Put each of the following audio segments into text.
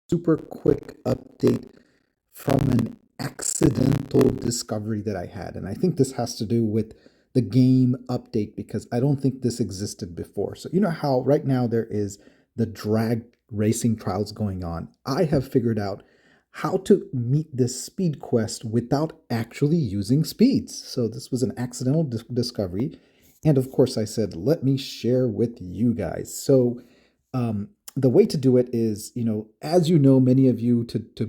super quick update from an accidental discovery that I had. And I think this has to do with the game update because I don't think this existed before. So, you know how right now there is the drag racing trials going on. I have figured out how to meet this speed quest without actually using speeds. So, this was an accidental discovery. And of course, I said, let me share with you guys. So, um, the way to do it is, as you know, many of you to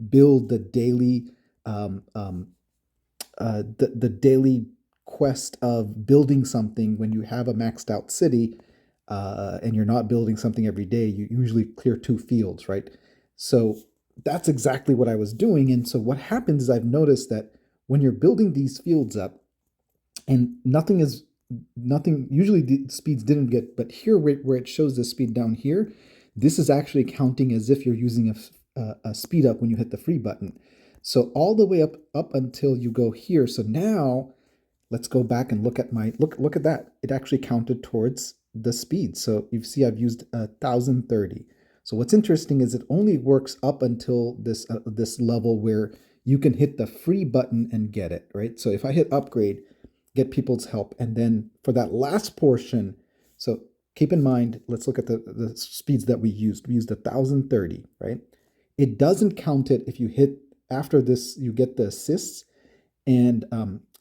build the daily the daily quest of building something when you have a maxed out city and you're not building something every day, you usually clear 2 fields, right? So that's exactly what I was doing. And so what happens is I've noticed that when you're building these fields up and nothing usually the speeds didn't get, but here where it shows the speed down here, this is actually counting as if you're using a speed up when you hit the free button. So all the way up until you go here. So now let's go back and look at my look at that. It actually counted towards the speed. So you see I've used 1030. So what's interesting is it only works up until this level where you can hit the free button and get it, right? So if I hit upgrade, get people's help, and then for that last portion, so keep in mind, let's look at the speeds that we used. We used 1030, right? It doesn't count it if you hit after this, you get the assists and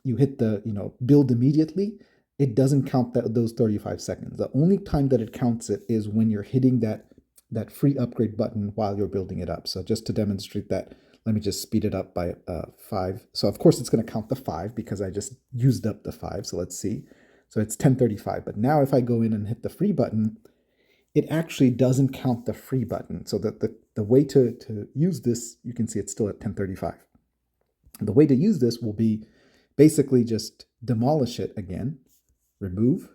you hit the build immediately. It doesn't count those 35 seconds. The only time that it counts it is when you're hitting that free upgrade button while you're building it up. So just to demonstrate that, let me just speed it up by 5. So of course it's going to count the 5 because I just used up the 5. So let's see. So it's 1035. But now if I go in and hit the free button, it actually doesn't count the free button. So the way to use this, you can see it's still at 1035. The way to use this will be basically just demolish it again, remove,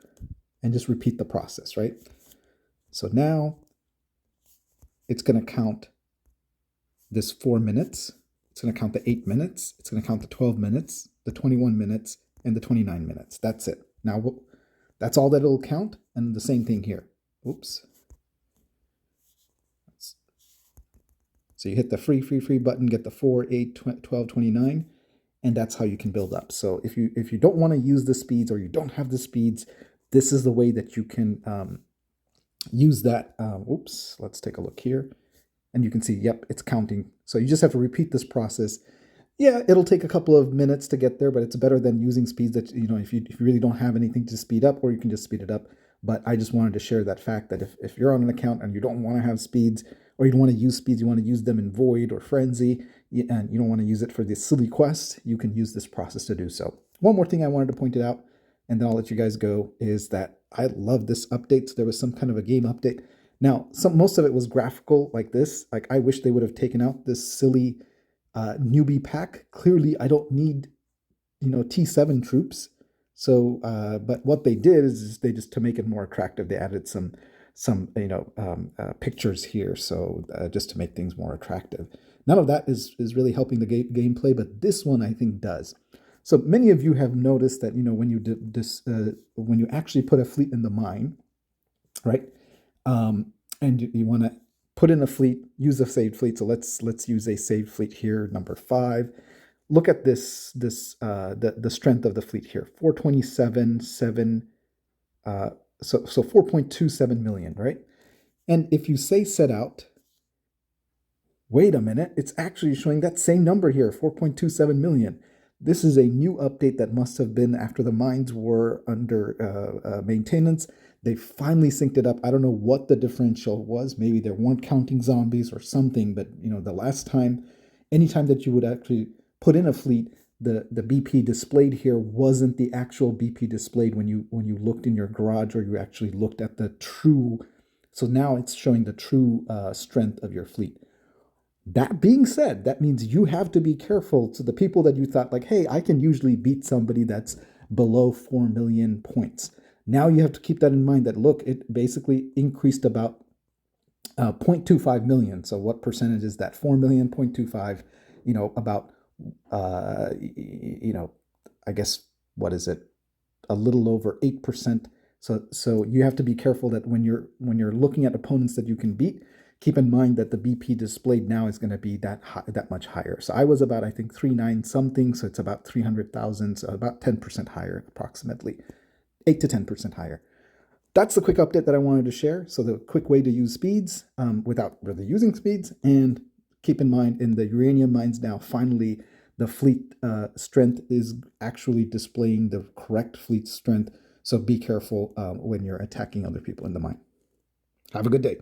and just repeat the process, right? So now it's going to count this 4 minutes. It's going to count the 8 minutes. It's going to count the 12 minutes, the 21 minutes, and the 29 minutes. That's it. Now, that's all that it'll count. And the same thing here. Oops. So you hit the free button, get the 4, 8, 12, 29, and that's how you can build up. So if you don't want to use the speeds or you don't have the speeds, this is the way that you can use that. Oops, let's take a look here. And you can see, yep, it's counting. So you just have to repeat this process. Yeah, it'll take a couple of minutes to get there, but it's better than using speeds that, if you really don't have anything to speed up, or you can just speed it up. But I just wanted to share that fact that if you're on an account and you don't want to have speeds, or you don't want to use speeds, you want to use them in Void or Frenzy, and you don't want to use it for this silly quest, you can use this process to do so. One more thing I wanted to point it out, and then I'll let you guys go, is that I love this update. So there was some kind of a game update. Now, most of it was graphical like this. Like I wish they would have taken out this silly newbie pack. Clearly, I don't need, T7 troops. So, but what they did is they just to make it more attractive, they added some pictures here. So just to make things more attractive. None of that is really helping the gameplay, but this one I think does. So many of you have noticed that when you when you actually put a fleet in the mine, right? And you want to put in a fleet, use a saved fleet. So let's use a saved fleet here, number 5. Look at the strength of the fleet here, 427.7. So 4.27 million, right? And if you say set out, wait a minute, it's actually showing that same number here, 4.27 million. This is a new update that must have been after the mines were under maintenance. They finally synced it up. I don't know what the differential was. Maybe they weren't counting zombies or something, but the last time, anytime that you would actually put in a fleet, the BP displayed here wasn't the actual BP displayed when you looked in your garage or you actually looked at the true. So now it's showing the true strength of your fleet. That being said, that means you have to be careful to the people that you thought like, hey, I can usually beat somebody that's below 4 million points. Now you have to keep that in mind that, look, it basically increased about 0.25 million. So what percentage is that? 4 million, 0.25, about, I guess, what is it? A little over 8%. So you have to be careful that when you're looking at opponents that you can beat, keep in mind that the BP displayed now is going to be that much higher. So I was about, I think, 39 something, so it's about 300,000, so about 10% higher, approximately 8 to 10% higher. That's the quick update that I wanted to share. So the quick way to use speeds without really using speeds, and keep in mind in the uranium mines now, finally, the fleet strength is actually displaying the correct fleet strength. So be careful when you're attacking other people in the mine. Have a good day.